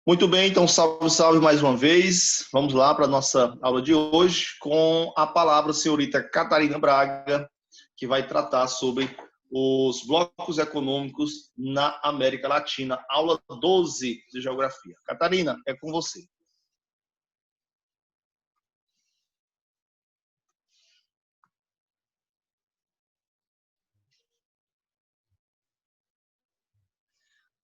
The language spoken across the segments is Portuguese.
Muito bem, então salve, salve mais uma vez. Vamos lá para a nossa aula de hoje com a palavra a senhorita Catarina Braga, que vai tratar sobre os blocos econômicos na América Latina, aula 12 de Geografia. Catarina, é com você.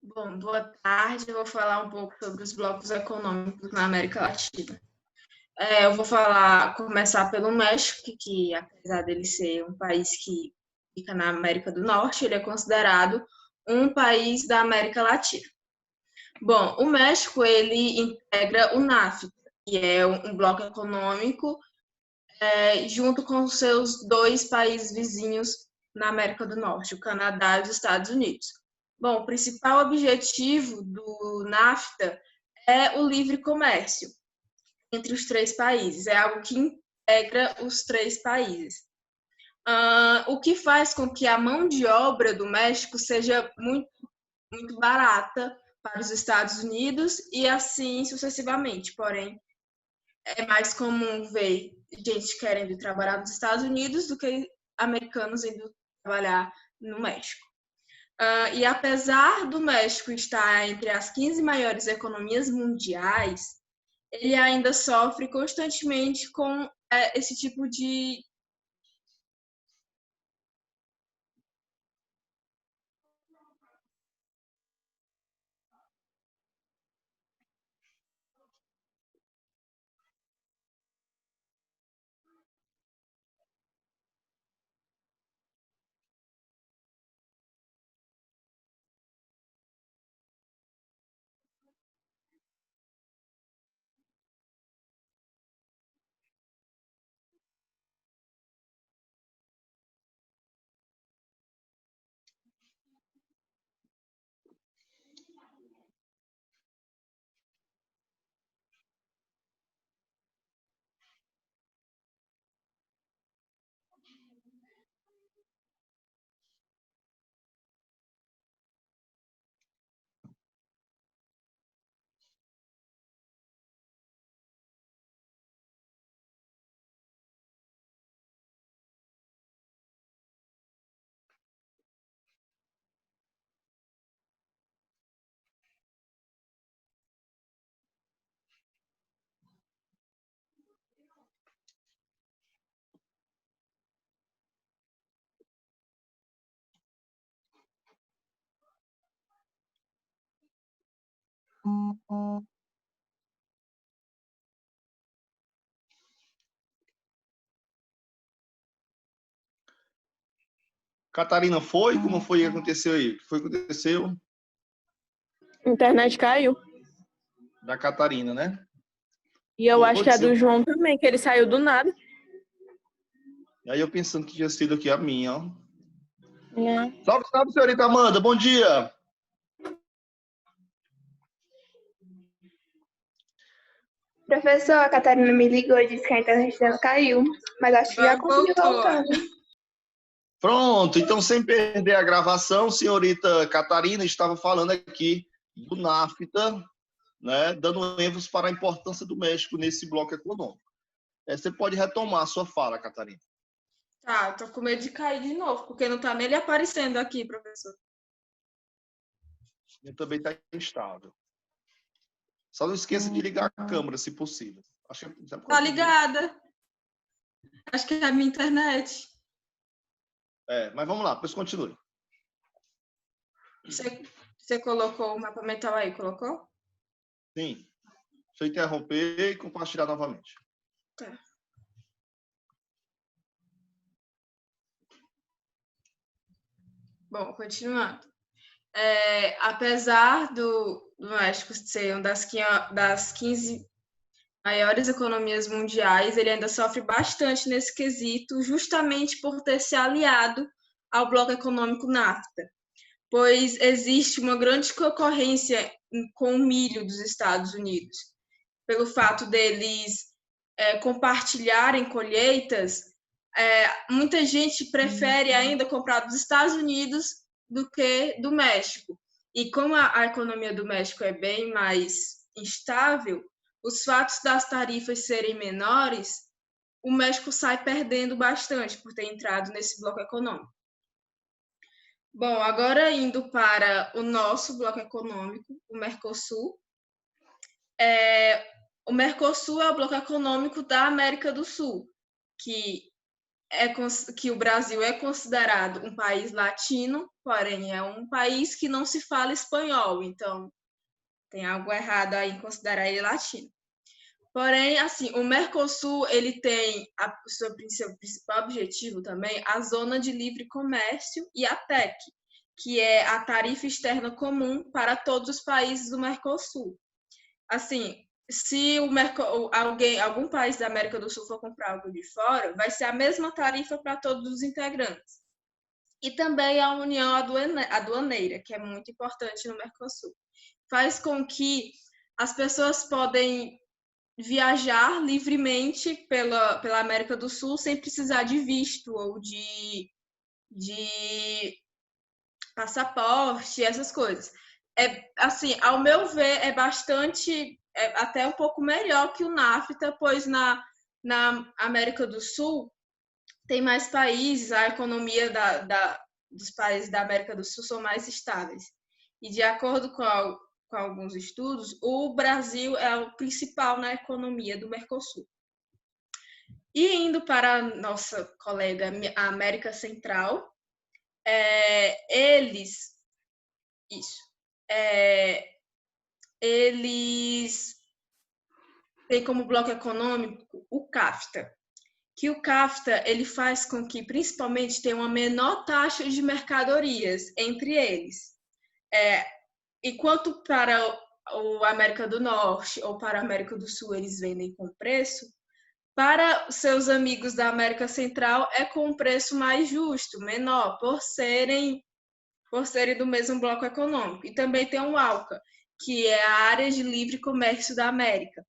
Bom, boa tarde. Eu vou falar um pouco sobre os blocos econômicos na América Latina. Eu vou começar pelo México, que apesar dele ser um país que fica na América do Norte, ele é considerado um país da América Latina. Bom, o México, ele integra o NAFTA, que é um bloco econômico, junto com os seus dois países vizinhos na América do Norte, o Canadá e os Estados Unidos. Bom, o principal objetivo do NAFTA é o livre comércio entre os três países. É algo que integra os três países. O que faz com que a mão de obra do México seja muito, muito barata para os Estados Unidos e assim sucessivamente. Porém, é mais comum ver gente querendo trabalhar nos Estados Unidos do que americanos indo trabalhar no México. E apesar do México estar entre as 15 maiores economias mundiais, ele ainda sofre constantemente com esse tipo de Catarina, foi? Como foi que aconteceu aí? O que foi que aconteceu? A internet caiu. Da Catarina, né? E eu acho que a do João também, que ele saiu do nada. E aí eu pensando que tinha sido aqui a minha, ó. É. Salve, salve, senhorita Amanda. Bom dia. Professor, a Catarina me ligou e disse que a internet dela caiu, mas acho que já conseguiu voltar. Pronto, então sem perder a gravação, senhorita Catarina estava falando aqui do NAFTA, né, dando ênfase para a importância do México nesse bloco econômico. Você pode retomar a sua fala, Catarina. Tá, tô com medo de cair de novo, porque não tá nem ele aparecendo aqui, professor. Eu também está instável. Só não esqueça de ligar a câmera, se possível. Acho que tá ligada. Acho que é a minha internet. Mas vamos lá, depois continue. Você colocou o mapa mental aí, colocou? Sim. Deixa eu interromper e compartilhar novamente. Tá. Bom, continuando. Apesar do México ser uma das 15 maiores economias mundiais, ele ainda sofre bastante nesse quesito, justamente por ter se aliado ao bloco econômico NAFTA, pois existe uma grande concorrência com o milho dos Estados Unidos, pelo fato deles compartilharem colheitas. Muita gente prefere ainda comprar dos Estados Unidos do que do México. E como a economia do México é bem mais instável, os fatos das tarifas serem menores, o México sai perdendo bastante por ter entrado nesse bloco econômico. Bom, agora indo para o nosso bloco econômico, o Mercosul. O Mercosul é o bloco econômico da América do Sul, que o Brasil é considerado um país latino, porém é um país que não se fala espanhol, então tem algo errado aí em considerar ele latino. Porém, assim, o Mercosul, ele tem o seu principal objetivo também a Zona de Livre Comércio e a TEC, que é a tarifa externa comum para todos os países do Mercosul. Assim, se algum país da América do Sul for comprar algo de fora, vai ser a mesma tarifa para todos os integrantes. E também a União Aduaneira, que é muito importante no Mercosul. Faz com que as pessoas podem viajar livremente pela América do Sul sem precisar de visto ou de passaporte, essas coisas. Assim, ao meu ver, até um pouco melhor que o NAFTA, pois na América do Sul tem mais países, a economia dos países da América do Sul são mais estáveis. E de acordo com alguns estudos, o Brasil é o principal na economia do Mercosul. E indo para a nossa colega, a América Central, eles têm como bloco econômico o CAFTA, que o CAFTA ele faz com que, principalmente, tenha uma menor taxa de mercadorias entre eles. Enquanto para a América do Norte ou para a América do Sul eles vendem com preço, para seus amigos da América Central é com um preço mais justo, menor, por serem do mesmo bloco econômico. E também tem o ALCA, que é a Área de Livre Comércio da América.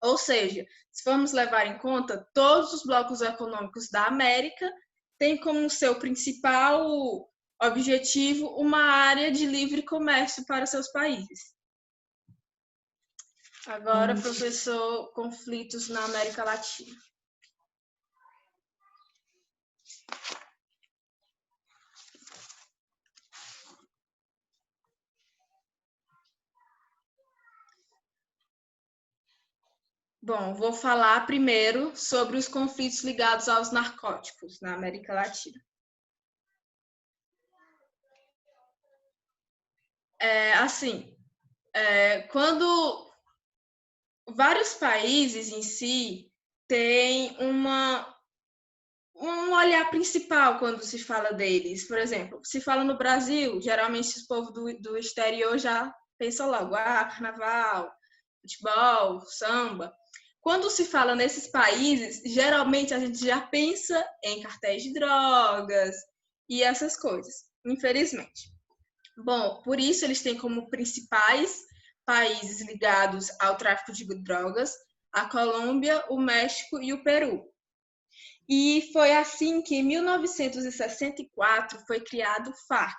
Ou seja, se formos levar em conta, todos os blocos econômicos da América têm como seu principal objetivo uma área de livre comércio para seus países. Agora, professor, conflitos na América Latina. Bom, vou falar primeiro sobre os conflitos ligados aos narcóticos na América Latina. Quando vários países em si têm um olhar principal quando se fala deles. Por exemplo, se fala no Brasil, geralmente o povo do exterior já pensa logo, carnaval, futebol, samba. Quando se fala nesses países, geralmente a gente já pensa em cartéis de drogas e essas coisas, infelizmente. Bom, por isso eles têm como principais países ligados ao tráfico de drogas a Colômbia, o México e o Peru. E foi assim que, em 1964, foi criado o FARC,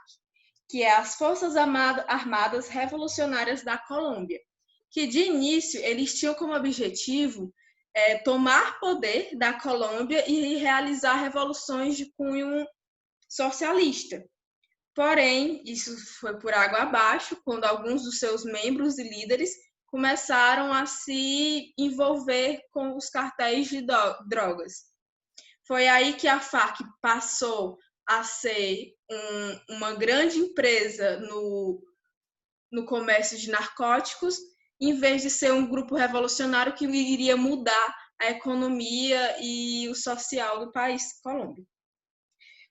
que é as Forças Armadas Revolucionárias da Colômbia, que de início eles tinham como objetivo tomar poder da Colômbia e realizar revoluções de cunho socialista. Porém, isso foi por água abaixo quando alguns dos seus membros e líderes começaram a se envolver com os cartéis de drogas. Foi aí que a FARC passou a ser uma grande empresa no comércio de narcóticos, em vez de ser um grupo revolucionário que iria mudar a economia e o social do país, Colômbia.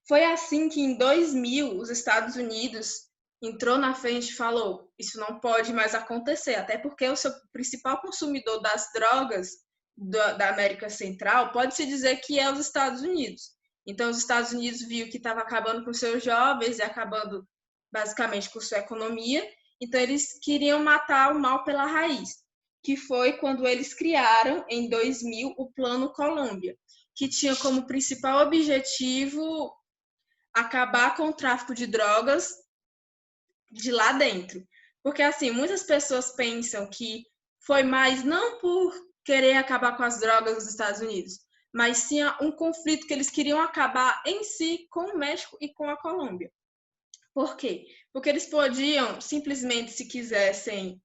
Foi assim que, em 2000, os Estados Unidos entrou na frente e falou: isso não pode mais acontecer, até porque o seu principal consumidor das drogas da América Central pode-se dizer que é os Estados Unidos. Então, os Estados Unidos viu que estava acabando com seus jovens e acabando, basicamente, com sua economia. Então, eles queriam matar o mal pela raiz, que foi quando eles criaram, em 2000, o Plano Colômbia, que tinha como principal objetivo acabar com o tráfico de drogas de lá dentro. Porque, assim, muitas pessoas pensam que foi mais não por querer acabar com as drogas nos Estados Unidos, mas sim um conflito que eles queriam acabar em si com o México e com a Colômbia. Por quê? Porque eles podiam, simplesmente, se quisessem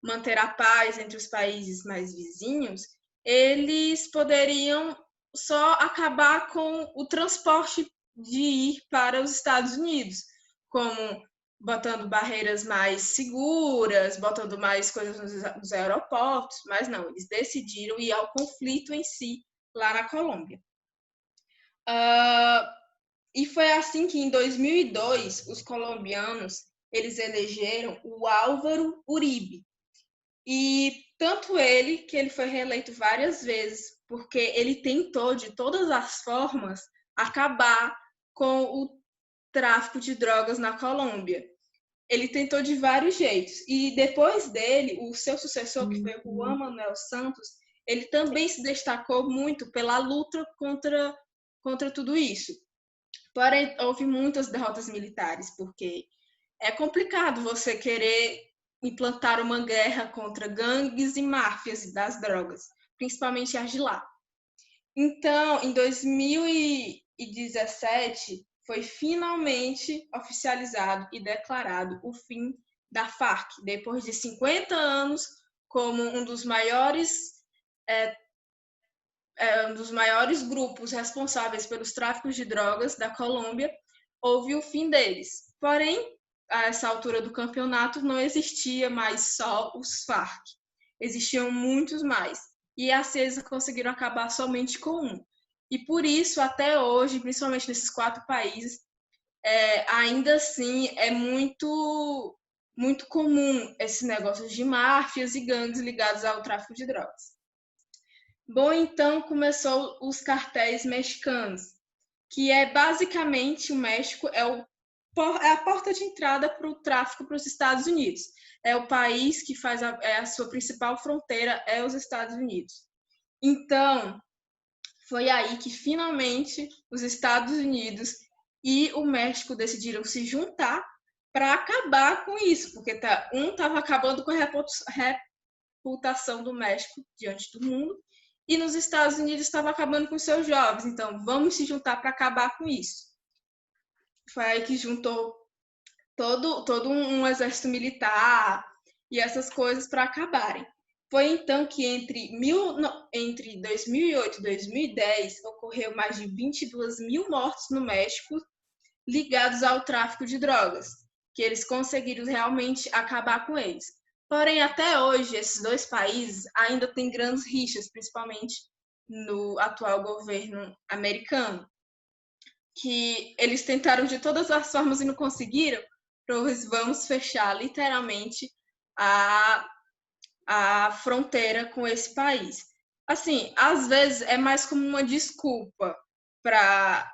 manter a paz entre os países mais vizinhos, eles poderiam só acabar com o transporte de ir para os Estados Unidos, como botando barreiras mais seguras, botando mais coisas nos aeroportos, mas não, eles decidiram ir ao conflito em si, lá na Colômbia. E foi assim que, em 2002, os colombianos eles elegeram o Álvaro Uribe. E tanto ele, que ele foi reeleito várias vezes, porque ele tentou, de todas as formas, acabar com o tráfico de drogas na Colômbia. Ele tentou de vários jeitos. E depois dele, o seu sucessor, que foi o Juan Manuel Santos, ele também se destacou muito pela luta contra tudo isso. Porém, houve muitas derrotas militares, porque é complicado você querer implantar uma guerra contra gangues e máfias das drogas, principalmente as de lá. Então, em 2017, foi finalmente oficializado e declarado o fim da Farc, depois de 50 anos como um dos maiores grupos responsáveis pelos tráficos de drogas da Colômbia, houve o fim deles. Porém, a essa altura do campeonato, não existia mais só os Farc. Existiam muitos mais. E assim eles conseguiram acabar somente com um. E por isso, até hoje, principalmente nesses 4 países, ainda assim é muito, muito comum esses negócios de máfias e gangues ligados ao tráfico de drogas. Bom, então começou os cartéis mexicanos, que é basicamente o México é a porta de entrada para o tráfico para os Estados Unidos. É o país que faz a sua principal fronteira é os Estados Unidos. Então, foi aí que finalmente os Estados Unidos e o México decidiram se juntar para acabar com isso, porque um estava acabando com a reputação do México diante do mundo, e nos Estados Unidos estava acabando com seus jovens. Então, vamos se juntar para acabar com isso. Foi aí que juntou todo um exército militar e essas coisas para acabarem. Foi então que entre 2008 e 2010 ocorreu mais de 22 mil mortos no México ligados ao tráfico de drogas, que eles conseguiram realmente acabar com eles. Porém, até hoje, esses 2 países ainda têm grandes rixas, principalmente no atual governo americano, que eles tentaram de todas as formas e não conseguiram, pois vamos fechar literalmente a fronteira com esse país. Assim, às vezes é mais como uma desculpa para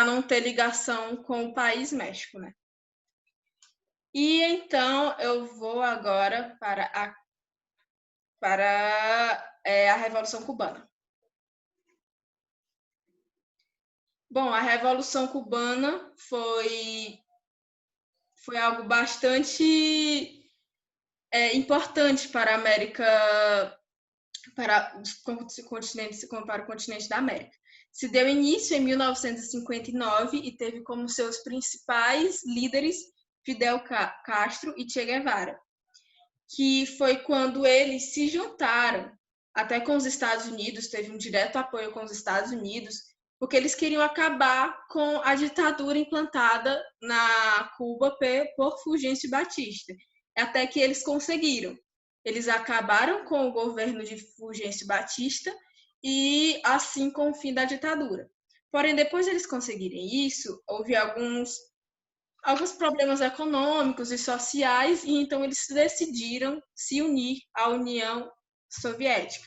não ter ligação com o país México, né? E então eu vou agora para a Revolução Cubana. Bom, a Revolução Cubana foi algo bastante importante para a América, para o continente da América. Se deu início em 1959 e teve como seus principais líderes Fidel Castro e Che Guevara, que foi quando eles se juntaram até com os Estados Unidos, teve um direto apoio com os Estados Unidos, porque eles queriam acabar com a ditadura implantada na Cuba por Fulgêncio Batista. Até que eles conseguiram. Eles acabaram com o governo de Fulgêncio Batista e assim com o fim da ditadura. Porém, depois de eles conseguirem isso, houve alguns problemas econômicos e sociais, e então eles decidiram se unir à União Soviética.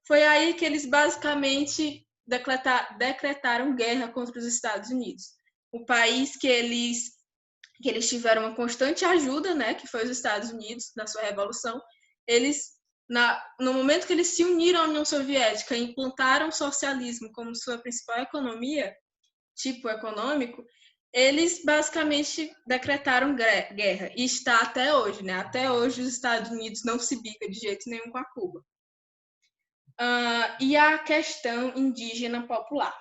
Foi aí que eles basicamente decretaram guerra contra os Estados Unidos. O país que eles tiveram uma constante ajuda, né, que foi os Estados Unidos, na sua revolução, no momento que eles se uniram à União Soviética e implantaram o socialismo como sua principal economia, tipo econômico, eles basicamente decretaram guerra, e está até hoje, né? Até hoje os Estados Unidos não se bica de jeito nenhum com a Cuba. E a questão indígena popular.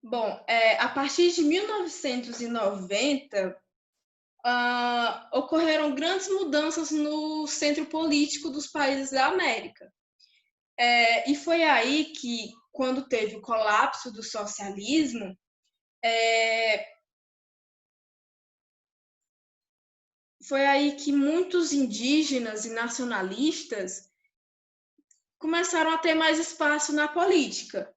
Bom, a partir de 1990, ocorreram grandes mudanças no centro político dos países da América. E foi aí que, quando teve o colapso do socialismo, foi aí que muitos indígenas e nacionalistas começaram a ter mais espaço na política.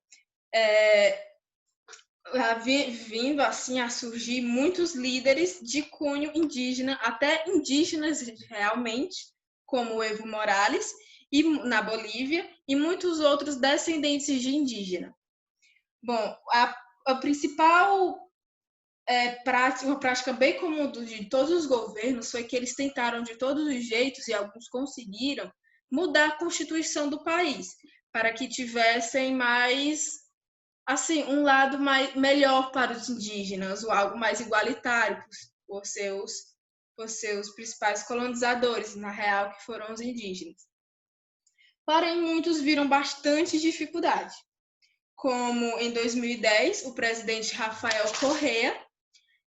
Vindo assim a surgir muitos líderes de cunho indígena, até indígenas realmente, como o Evo Morales, na Bolívia, e muitos outros descendentes de indígena. Bom, a principal uma prática bem comum de todos os governos foi que eles tentaram de todos os jeitos, e alguns conseguiram, mudar a constituição do país, para que tivessem mais, assim, um lado melhor para os indígenas, ou algo mais igualitário por seus principais colonizadores, na real, que foram os indígenas. Porém, muitos viram bastante dificuldade, como em 2010, o presidente Rafael Correa,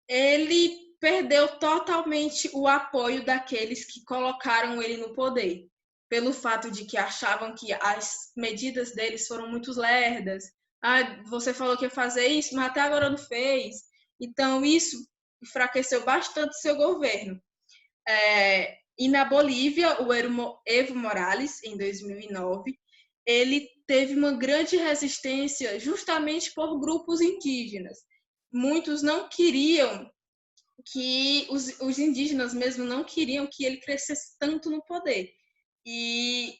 ele perdeu totalmente o apoio daqueles que colocaram ele no poder, pelo fato de que achavam que as medidas deles foram muito lerdas. Você falou que ia fazer isso, mas até agora não fez. Então, isso enfraqueceu bastante seu governo. E na Bolívia, o Evo Morales, em 2009, ele teve uma grande resistência justamente por grupos indígenas. Muitos não queriam que os indígenas mesmo não queriam que ele crescesse tanto no poder. E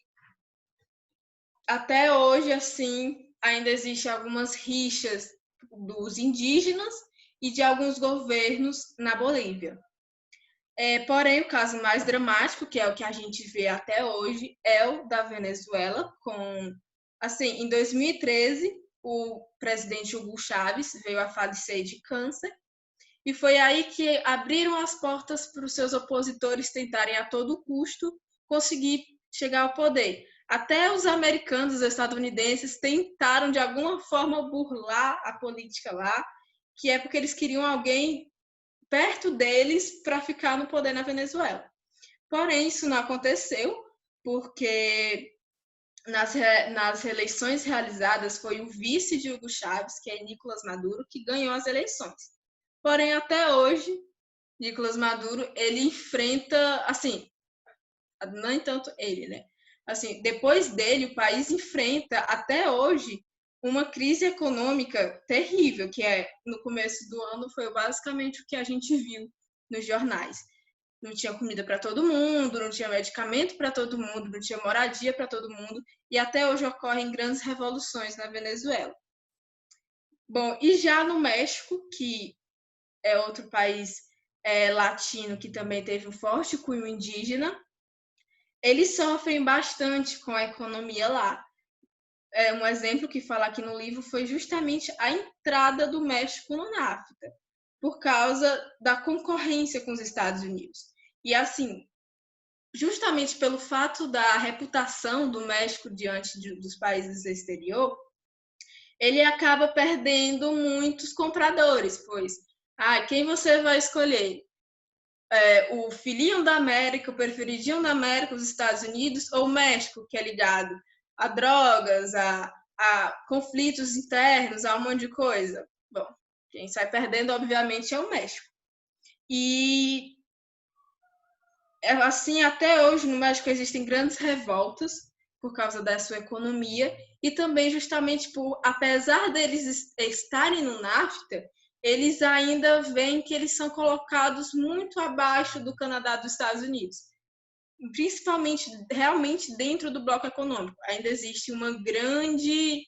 até hoje, assim, ainda existem algumas rixas dos indígenas e de alguns governos na Bolívia. Porém, o caso mais dramático, que é o que a gente vê até hoje, é o da Venezuela, em 2013, o presidente Hugo Chávez veio a falecer de câncer, e foi aí que abriram as portas para os seus opositores tentarem a todo custo conseguir chegar ao poder. Até os americanos, os estadunidenses, tentaram de alguma forma burlar a política lá, que é porque eles queriam alguém perto deles para ficar no poder na Venezuela. Porém, isso não aconteceu, porque nas eleições realizadas foi o vice de Hugo Chávez, que é Nicolás Maduro, que ganhou as eleições. Porém, até hoje, Nicolás Maduro, ele enfrenta, assim, não entanto ele, né? Assim, depois dele, o país enfrenta, até hoje, uma crise econômica terrível, que no começo do ano foi basicamente o que a gente viu nos jornais. Não tinha comida para todo mundo, não tinha medicamento para todo mundo, não tinha moradia para todo mundo, e até hoje ocorrem grandes revoluções na Venezuela. Bom, e já no México, que é outro país latino que também teve um forte cunho indígena, eles sofrem bastante com a economia lá. Um exemplo que fala aqui no livro foi justamente a entrada do México no NAFTA, por causa da concorrência com os Estados Unidos. E assim, justamente pelo fato da reputação do México diante dos países do exterior, ele acaba perdendo muitos compradores, pois quem você vai escolher? O filhinho da América, o preferidinho da América, os Estados Unidos, ou o México, que é ligado a drogas, a conflitos internos, a um monte de coisa? Bom, quem sai perdendo, obviamente, é o México. E, assim, até hoje no México existem grandes revoltas por causa da sua economia e também justamente apesar deles estarem no NAFTA, eles ainda veem que eles são colocados muito abaixo do Canadá e dos Estados Unidos. Principalmente, realmente, dentro do bloco econômico. Ainda existe um grande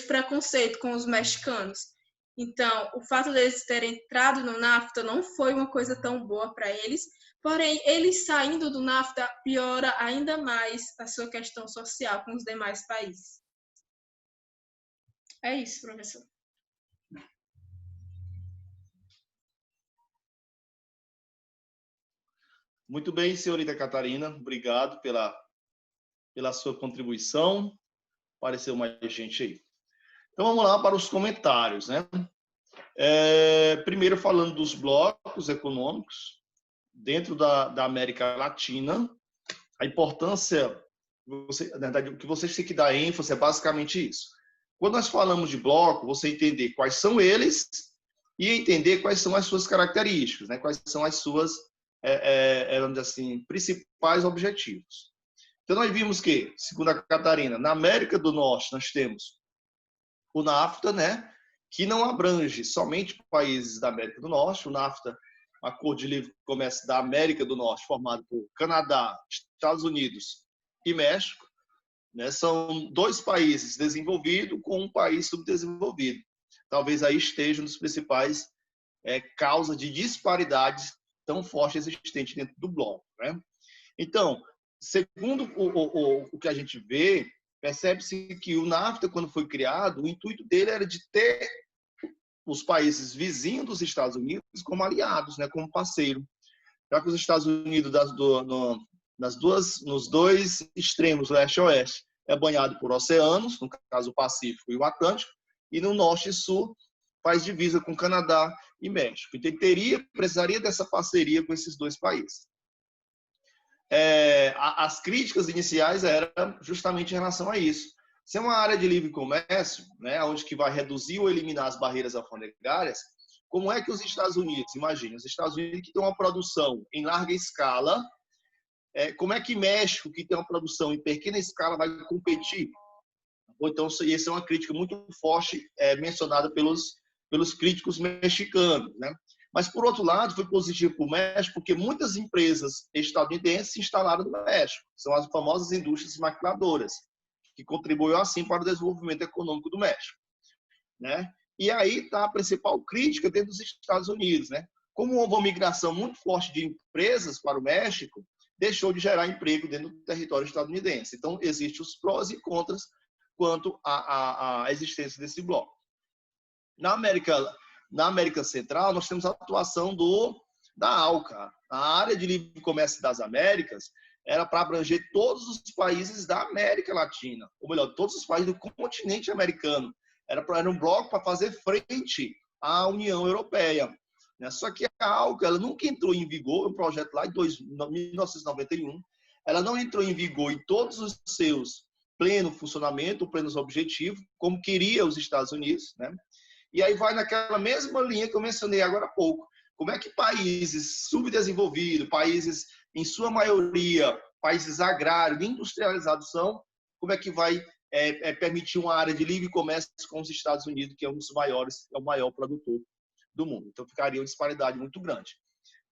preconceito com os mexicanos. Então, o fato deles terem entrado no NAFTA não foi uma coisa tão boa para eles, porém, eles saindo do NAFTA piora ainda mais a sua questão social com os demais países. É isso, professor. Muito bem, senhorita Catarina, obrigado pela sua contribuição. Apareceu mais gente aí. Então, vamos lá para os comentários, né? Primeiro, falando dos blocos econômicos dentro da América Latina, a importância, na verdade, o que vocês têm que dar ênfase é basicamente isso. Quando nós falamos de bloco, você entender quais são eles e entender quais são as suas características, né? Quais são as suas, vamos dizer assim, principais objetivos. Então, nós vimos que, segundo a Catarina, na América do Norte nós temos o NAFTA, né? Que não abrange somente países da América do Norte. O NAFTA, Acordo de Livre Comércio da América do Norte, formado por Canadá, Estados Unidos e México, né? São 2 países desenvolvidos com um país subdesenvolvido. Talvez aí esteja um dos principais causas de disparidades tão fortes existentes dentro do bloco, né? Então, segundo o que a gente vê, percebe-se que o NAFTA, quando foi criado, o intuito dele era de ter os países vizinhos dos Estados Unidos como aliados, né, como parceiro. Já que os Estados Unidos, nos 2 extremos, leste e oeste, é banhado por oceanos, no caso o Pacífico e o Atlântico, e no norte e sul faz divisa com Canadá e México. Então, precisaria dessa parceria com esses 2 países. As críticas iniciais eram justamente em relação a isso. Se é uma área de livre comércio, né, onde que vai reduzir ou eliminar as barreiras alfandegárias, como é que os Estados Unidos, imagine, os Estados Unidos que tem uma produção em larga escala, como é que México, que tem uma produção em pequena escala, vai competir? Ou então, essa é uma crítica muito forte mencionada pelos críticos mexicanos, né? Mas, por outro lado, foi positivo para o México, porque muitas empresas estadunidenses se instalaram no México. São as famosas indústrias maquiladoras, que contribuiu, assim, para o desenvolvimento econômico do México, né? E aí está a principal crítica dentro dos Estados Unidos, né? Como houve uma migração muito forte de empresas para o México, deixou de gerar emprego dentro do território estadunidense. Então, existem os prós e contras quanto à existência desse bloco. Na América Central, nós temos a atuação da ALCA. A área de livre comércio das Américas era para abranger todos os países da América Latina, ou melhor, todos os países do continente americano. Era um bloco para fazer frente à União Europeia. Só que a ALCA ela nunca entrou em vigor, um projeto lá em 1991, ela não entrou em vigor em todos os seus pleno funcionamento, plenos objetivos, como queria os Estados Unidos, né? E aí vai naquela mesma linha que eu mencionei agora há pouco. Como é que países subdesenvolvidos, países, em sua maioria, países agrários, industrializados são, como é que vai permitir uma área de livre comércio com os Estados Unidos, que é um dos maiores, é o maior produtor do mundo. Então, ficaria uma disparidade muito grande.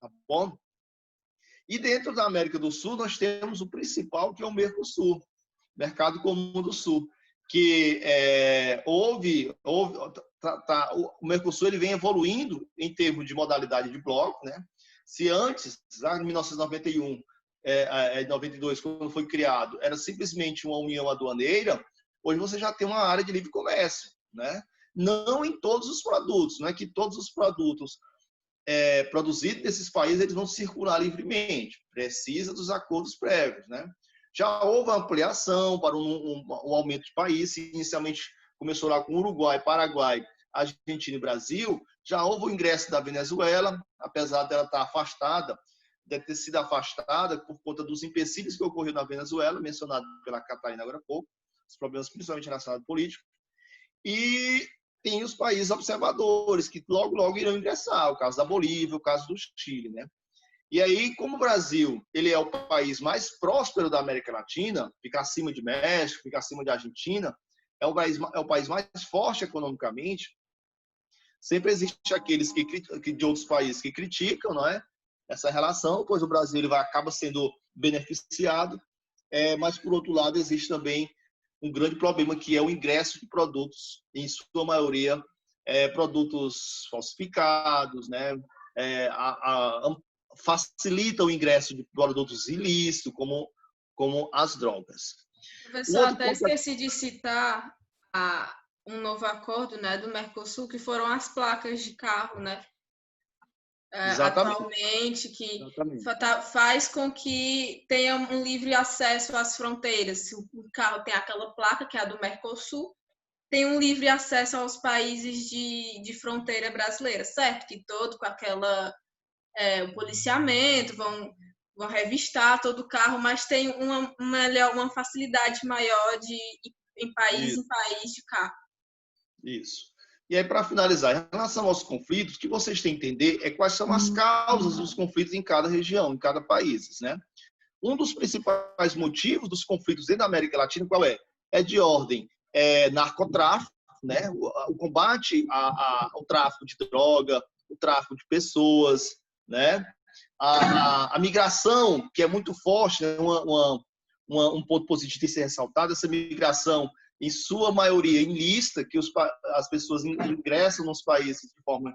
Tá bom? E dentro da América do Sul, nós temos o principal, que é o Mercosul, Mercado Comum do Sul, que o Mercosul ele vem evoluindo em termos de modalidade de bloco, né? Se antes, lá em 1991, 92, quando foi criado, era simplesmente uma união aduaneira, hoje você já tem uma área de livre comércio, né? Não em todos os produtos, não é que todos os produtos produzidos nesses países eles vão circular livremente, precisa dos acordos prévios, né? Já houve ampliação para um aumento de países, inicialmente começou lá com Uruguai, Paraguai, Argentina e Brasil, já houve o ingresso da Venezuela, apesar dela estar afastada, deve ter sido afastada por conta dos empecilhos que ocorreu na Venezuela, mencionado pela Catarina agora há pouco, os problemas principalmente relacionados políticos, e tem os países observadores, que logo, logo irão ingressar, o caso da Bolívia, o caso do Chile, né? E aí, como o Brasil ele é o país mais próspero da América Latina, fica acima de México, fica acima de Argentina, é o país mais forte economicamente, sempre existe aqueles de outros países que criticam, não é? Essa relação, pois o Brasil ele acaba sendo beneficiado, mas, por outro lado, existe também um grande problema, que é o ingresso de produtos, em sua maioria, produtos falsificados, né? Facilita o ingresso de produtos ilícitos, como as drogas. Professor, até esqueci de citar um novo acordo, né, do Mercosul, que foram as placas de carro, né, atualmente, que faz com que tenha um livre acesso às fronteiras. Se o carro tem aquela placa, que é a do Mercosul, tem um livre acesso aos países de fronteira brasileira, certo? Que todo com aquela o policiamento, vão revistar todo o carro, mas tem uma facilidade maior de ir em país de carro. Isso. E aí, para finalizar, em relação aos conflitos, o que vocês têm que entender é quais são as causas dos conflitos em cada região, em cada país, né? Um dos principais motivos dos conflitos dentro da América Latina, qual é? É de ordem narcotráfico, né? O combate ao tráfico de droga, o tráfico de pessoas, né? A migração, que é muito forte, né? Um ponto positivo de ser ressaltado, essa migração, em sua maioria ilícita, que as pessoas ingressam nos países de forma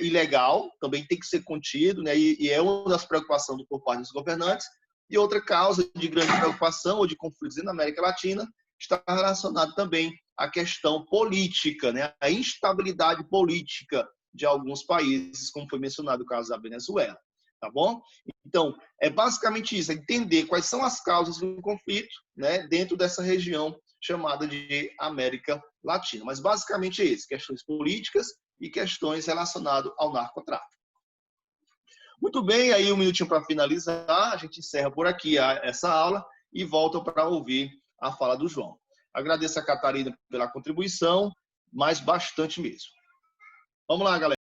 ilegal, também tem que ser contido, né? E é uma das preocupações por parte dos governantes. E outra causa de grande preocupação ou de conflitos na América Latina está relacionada também à questão política, né? A instabilidade política de alguns países, como foi mencionado o caso da Venezuela, tá bom? Então, é basicamente isso, é entender quais são as causas do conflito, né, dentro dessa região chamada de América Latina. Mas basicamente é isso, questões políticas e questões relacionadas ao narcotráfico. Muito bem, aí um minutinho para finalizar, a gente encerra por aqui essa aula e volta para ouvir a fala do João. Agradeço a Catarina pela contribuição, mas bastante mesmo. Vamos lá, galera.